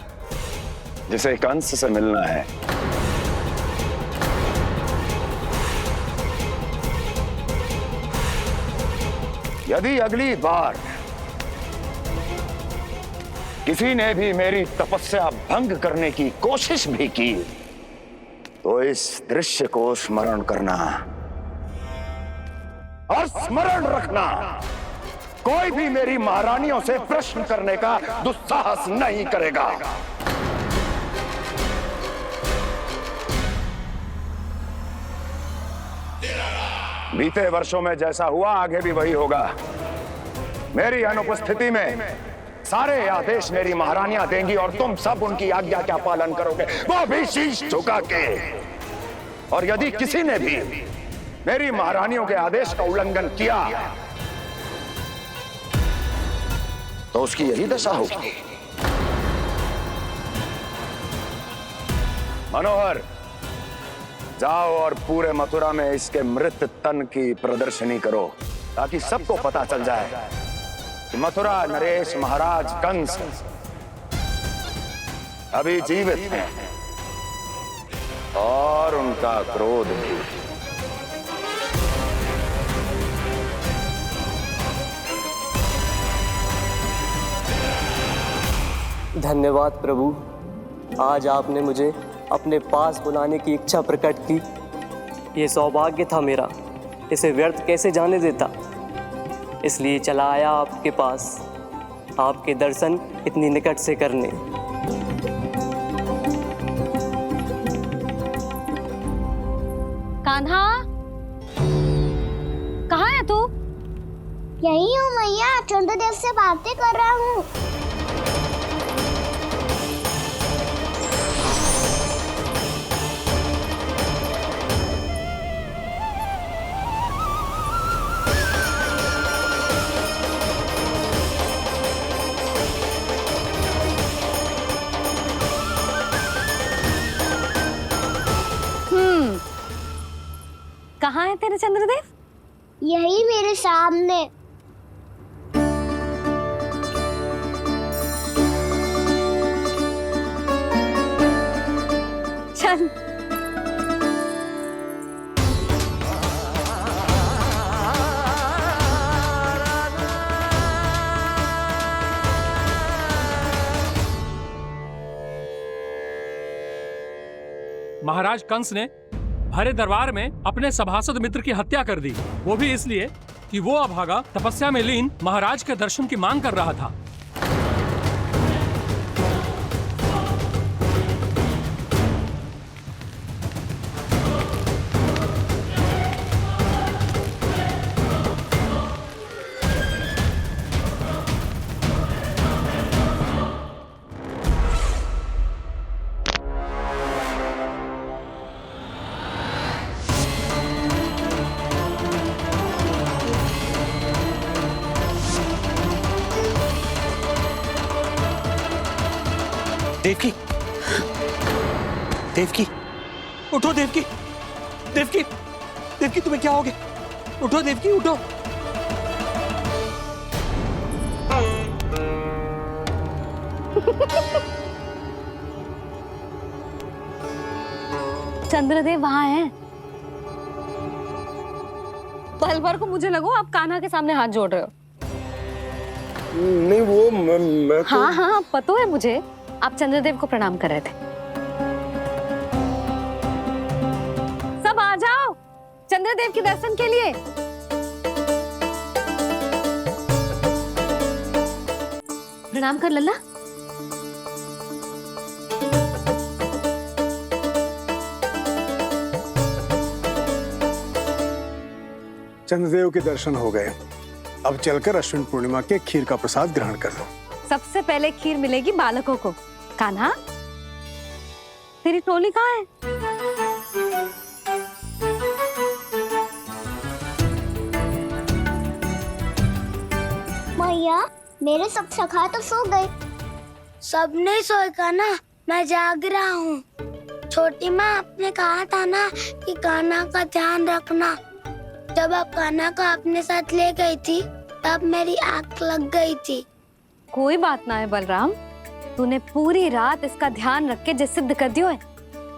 जिसे कंस से मिलना है? यदि अगली बार किसी ने भी मेरी तपस्या भंग करने की कोशिश भी की तो इस दृश्य को स्मरण करना और स्मरण रखना, कोई भी मेरी महारानियों से प्रश्न करने का दुस्साहस नहीं करेगा। बीते वर्षों में जैसा हुआ आगे भी वही होगा। मेरी अनुपस्थिति में सारे आदेश मेरी महारानियां देंगी और तुम सब उनकी आज्ञा का पालन करोगे, वो भी शीश झुका के। और यदि किसी ने भी मेरी महारानियों के आदेश का उल्लंघन किया तो उसकी यही दशा होगी। मनोहर, जाओ और पूरे मथुरा में इसके मृत तन की प्रदर्शनी करो ताकि सबको पता चल जाए कि मथुरा नरेश महाराज कंस अभी जीवित हैं और उनका क्रोध भी। धन्यवाद प्रभु, आज आपने मुझे अपने पास बुलाने की इच्छा प्रकट की। ये सौभाग्य था मेरा, इसे व्यर्थ कैसे जाने देता। इसलिए चला आया आपके पास, आपके दर्शन इतनी निकट से करने। कान्हा, कहाँ है तू? यही हूँ मैया, चंद्रदेव से बातें कर रहा हूँ। कहाँ है तेरे चंद्रदेव? यही मेरे सामने। चल। महाराज कंस ने भरे दरबार में अपने सभासद मित्र की हत्या कर दी, वो भी इसलिए कि वो अभागा तपस्या में लीन महाराज के दर्शन की मांग कर रहा था। देवकी, देवकी, उठो देवकी, देवकी, देवकी तुम्हें क्या हो गया? उठो देवकी, उठो। चंद्रदेव वहां हैं। पल भर को मुझे लगो आप कान्हा के सामने हाथ जोड़ रहे हो। नहीं, वो मैं तो... हाँ हाँ, पता है मुझे, आप चंद्रदेव को प्रणाम कर रहे थे। सब आ जाओ चंद्रदेव के दर्शन के लिए। प्रणाम कर लल्ला। चंद्रदेव के दर्शन हो गए, अब चलकर अश्विन पूर्णिमा के खीर का प्रसाद ग्रहण कर लो। सबसे पहले खीर मिलेगी बालकों को। कान्हा, तेरी टोली कहाँ है? मैया, मेरे सब सखा तो सो गए। सब नहीं सोए कान्हा, मैं जाग रहा हूँ। छोटी माँ, आपने कहा था ना कि कान्हा का ध्यान रखना। जब आप कान्हा को अपने साथ ले गई थी तब मेरी आँख लग गई थी। कोई बात ना है बलराम, तूने पूरी रात इसका ध्यान रख के जे सिद्ध कर दियो है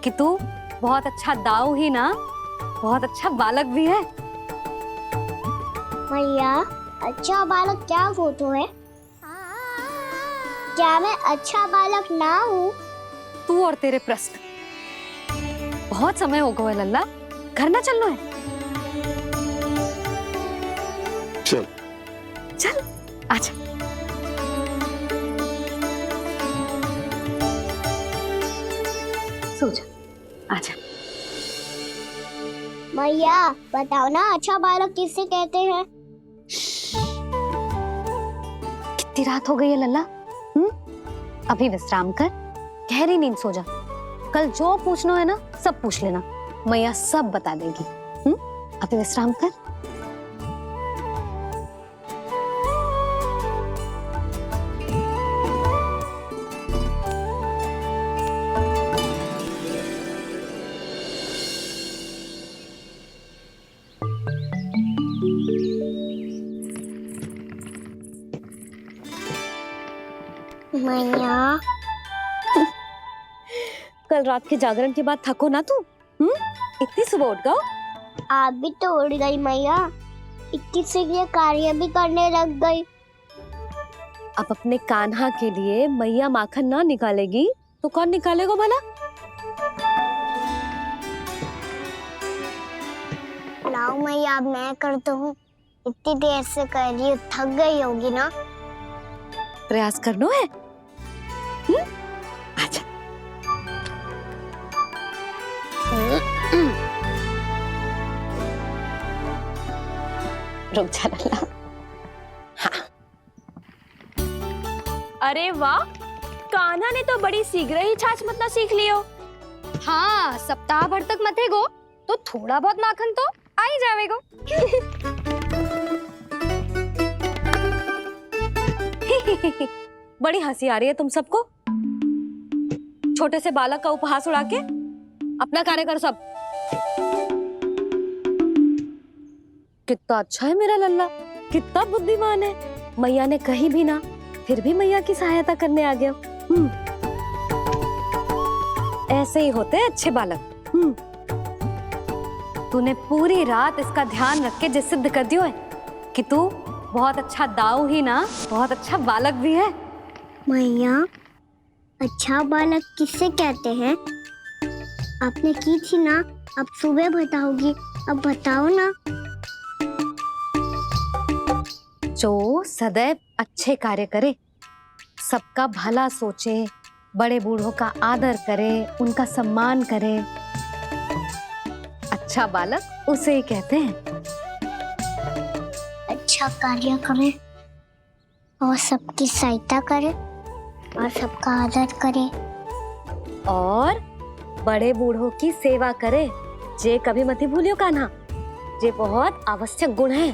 कि तू बहुत अच्छा दाऊ ही ना, बहुत अच्छा बालक भी है। मैया, अच्छा बालक क्या फोटो है? क्या मैं अच्छा बालक ना हूँ? तू और तेरे प्रश्न। बहुत समय हो गया लल्ला, घर ना चलना है? चल चल आजा। सो जा, आजा। मैया, बताओ ना अच्छा बालक किसे कहते हैं? कितनी रात हो गई है लल्ला? अभी विश्राम कर, गहरी नींद सो जा। कल जो पूछना है ना सब पूछ लेना, मैया सब बता देगी। अभी विश्राम कर। मैया, कल रात के जागरण के बाद थको ना तू? इतनी सुबह उठ गओ? आप भी तो उड़ गई मैया, किसी के कार्य भी करने लग गई। अब अपने कान्हा के लिए मैया माखन ना निकालेगी तो कौन निकालेगा भला? लाओ मैया, अब मैं करता हूँ। इतनी देर से कर रही हूँ, थक गई होगी ना? प्रयास करना है। आजा। रुक जा लल्ला। हाँ। अरे वाह, कान्हा ने तो बड़ी शीघ्र ही छाछ मतना सीख लियो। हाँ, सप्ताह भर तक मतेगो तो थोड़ा बहुत माखन तो आ ही जावेगो। बड़ी हंसी आ रही है तुम सबको। छोटे से बालक का उपहास उड़ा के अपना कार्य करो सब। कितना अच्छा है मेरा लल्ला, कितना बुद्धिमान है। मैया ने कही भी ना, फिर भी मैया की सहायता करने आ गया। ऐसे ही होते हैं अच्छे बालक। तूने पूरी रात इसका ध्यान रख के जे सिद्ध कर दियो है कि तू बहुत अच्छा दाऊ ही ना, बहुत अच्छा बालक भी है। मैया, अच्छा बालक किसे कहते हैं? आपने की थी ना, अब सुबह बताओगी, अब बताओ ना। जो सदैव अच्छे कार्य करे, सबका भला सोचे, बड़े बूढ़ों का आदर करे, उनका सम्मान करे, अच्छा बालक उसे ही कहते हैं। अच्छा कार्य करे और सबकी सहायता करे और सबका आदर करे और बड़े बूढ़ों की सेवा करे। जे कभी मत भूलियो कान्हा, जे बहुत आवश्यक गुण है।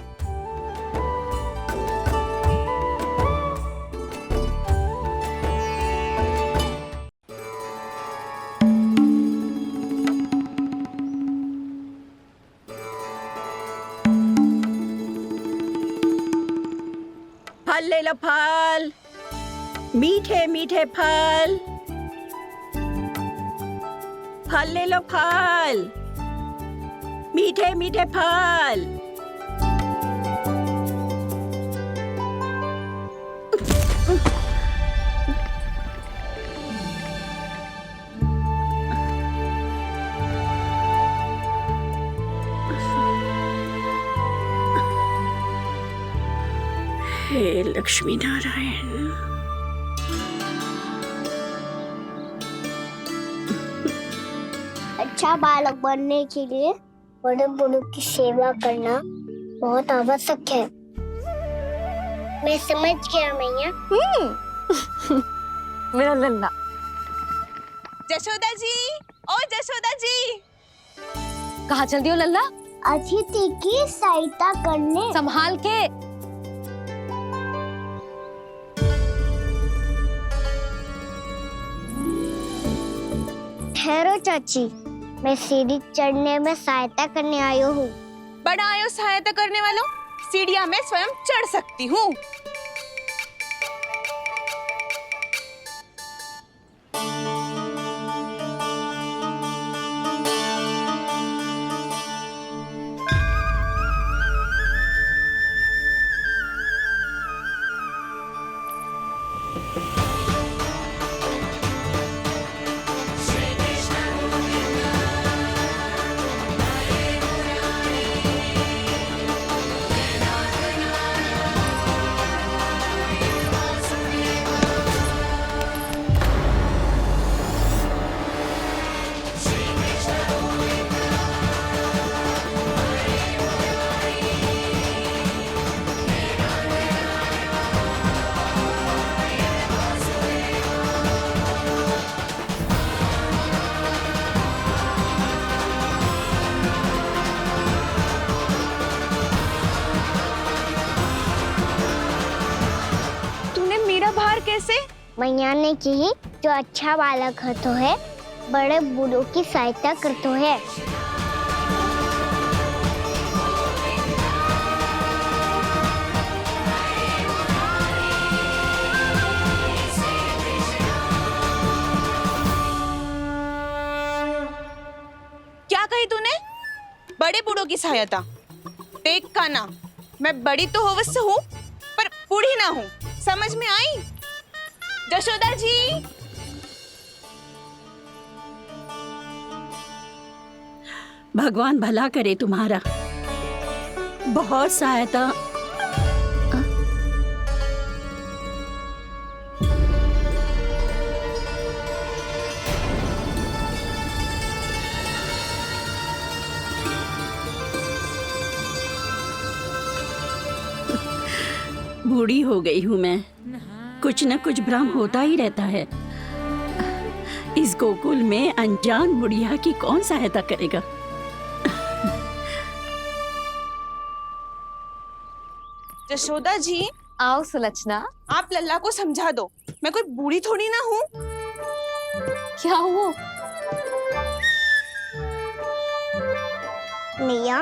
फल ले लो, फल, मीठे मीठे फल। फल ले लो, फल, मीठे मीठे फल। हे लक्ष्मी नारायण। अच्छा बालक बनने के लिए बड़े बूढ़ों की सेवा करना बहुत आवश्यक है। मैं समझ गया मैया। मेरा लल्ला। जशोदा जी, ओ जशोदा जी। कहाँ चल दियो लल्ला? अतिथि की सहायता करने। संभाल के। ठहरो चाची, मैं सीढ़ी चढ़ने में सहायता करने आई हूँ। बड़ा आयो सहायता करने वालों, सीढ़ियां मैं स्वयं चढ़ सकती हूँ। कैसे? मैया ने की जो अच्छा बालक तो है, बड़े बूढ़ों की सहायता करते है। क्या कही तूने? बड़े बूढ़ों की सहायता? देख कान्हा, मैं बड़ी तो अवश्य हूँ पर बूढ़ी ना हूँ, समझ में आई? जशोदा जी, भगवान भला करे तुम्हारा। बहुत सहायता। बूढ़ी हो गई हूँ मैं, कुछ न कुछ भ्रम होता ही रहता है। इस गोकुल में अनजान बुढ़िया की कौन सहायता करेगा? जशोदा जी, आओ सुलक्षणा। आप लल्ला को समझा दो, मैं कोई बूढ़ी थोड़ी ना हूँ। क्या हुआ? मैया,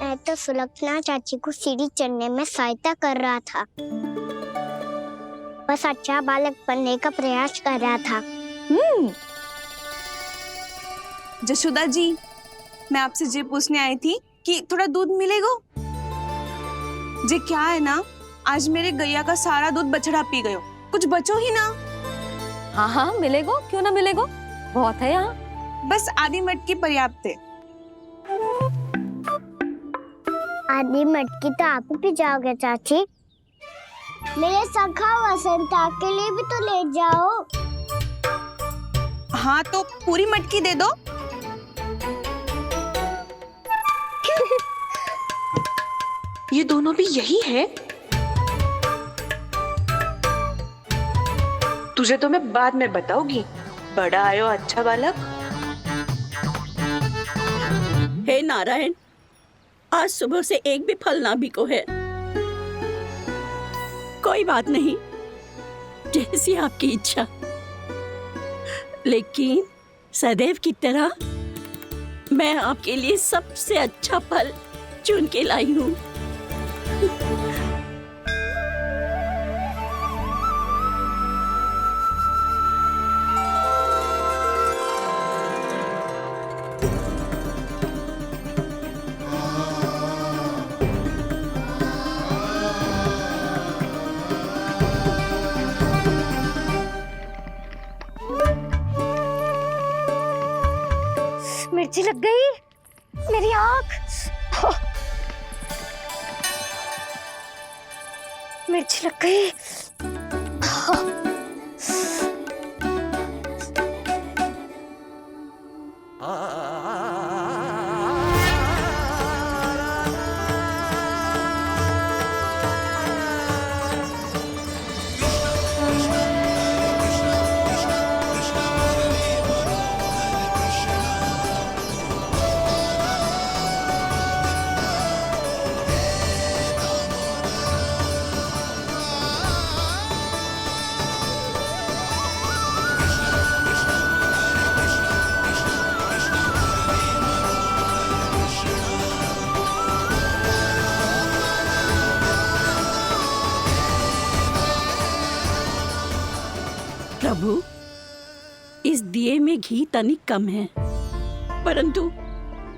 मैं तो सुलक्षणा चाची को सीढ़ी चढ़ने में सहायता कर रहा था, बस अच्छा बालक बनने का प्रयास कर रहा था। जशोदा जी, मैं आपसे ये पूछने आई थी कि थोड़ा दूध मिलेगा? जे क्या है ना, आज मेरे गैया का सारा दूध बछड़ा पी गयो, कुछ बचो ही ना। हाँ हाँ मिलेगो, क्यों ना मिलेगो, बहुत है यहाँ। बस आधी मटकी पर्याप्त है। आधी मटकी तो आप ही पी जाओगे चाची, मेरे सखा वसंता के लिए भी तो ले जाओ। हाँ तो पूरी मटकी दे दो। ये दोनों भी यही है? तुझे तो मैं बाद में बताऊंगी, बड़ा आयो अच्छा बालक। हे नारायण, आज सुबह से एक भी फल ना बिको है। कोई बात नहीं, जैसी आपकी इच्छा, लेकिन सदैव की तरह मैं आपके लिए सबसे अच्छा फल चुन के लाई हूँ। मिर्ची लग गई मेरी आँख। मिर्ची लग गई। प्रभु, इस दिए में घी तनिक कम है, परंतु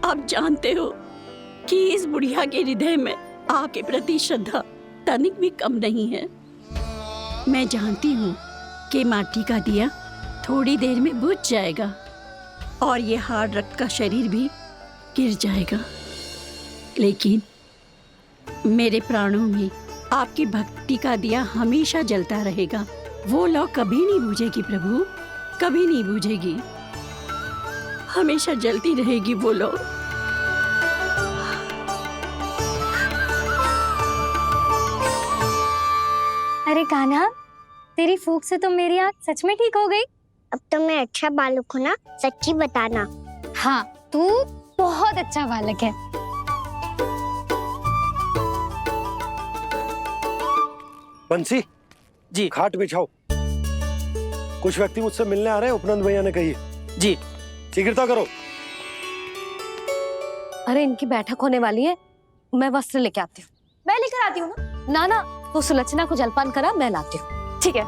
आप जानते हो कि इस बुढ़िया के हृदय में आपके प्रति श्रद्धा तनिक भी कम नहीं है। मैं जानती हूँ कि माटी का दिया थोड़ी देर में बुझ जाएगा और ये हार्ड रक्त का शरीर भी गिर जाएगा, लेकिन मेरे प्राणों में आपकी भक्ति का दिया हमेशा जलता रहेगा। वो लौ कभी नहीं बुझेगी प्रभु, कभी नहीं बुझेगी, हमेशा जलती रहेगी वो लौ। अरे कान्हा, तेरी फूंक से तो मेरी आँख सच में ठीक हो गई। अब तो मैं अच्छा बालक हूँ ना, सच्ची बताना। हाँ, तू बहुत अच्छा बालक है। बंसी जी, खाट बिछाओ। कुछ व्यक्ति मुझसे मिलने आ रहे हैं, उपनंद भैया ने कही है। जी, शीघ्रता करो। अरे इनकी बैठक होने वाली है, मैं वस्त्र लेके आती हूँ। मैं लेकर आती हूँ ना। ना, तो सुलक्षणा को जलपान करा, मैं लाती हूँ। ठीक है।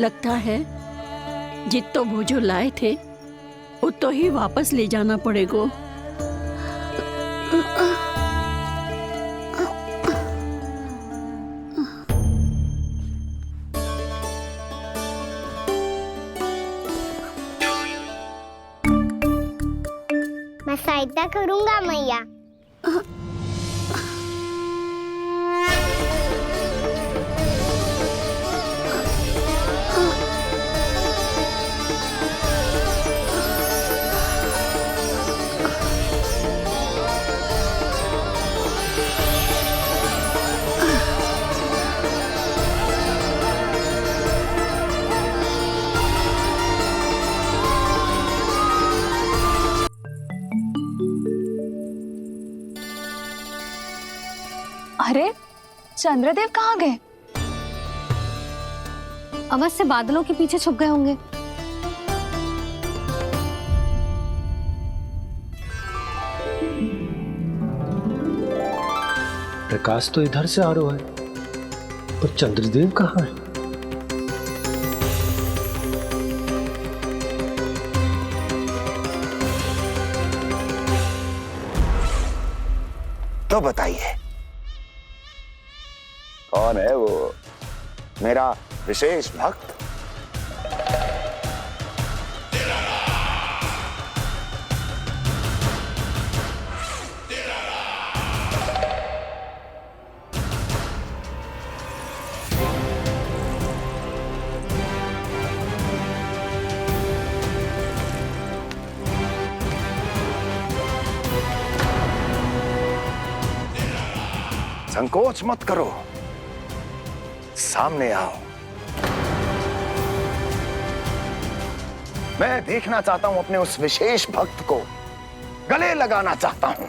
लगता है जितो वो जो लाए थे उतो ही वापस ले जाना पड़ेगा। मैं सहायता करूंगा मैया। अरे चंद्रदेव कहाँ गए? अवश्य बादलों के पीछे छुप गए होंगे। प्रकाश तो इधर से आ रहा है, पर चंद्रदेव कहाँ है? तो बताइए कौन है वो मेरा विशेष भक्त? संकोच मत करो, सामने आओ। मैं देखना चाहता हूं अपने उस विशेष भक्त को, गले लगाना चाहता हूं।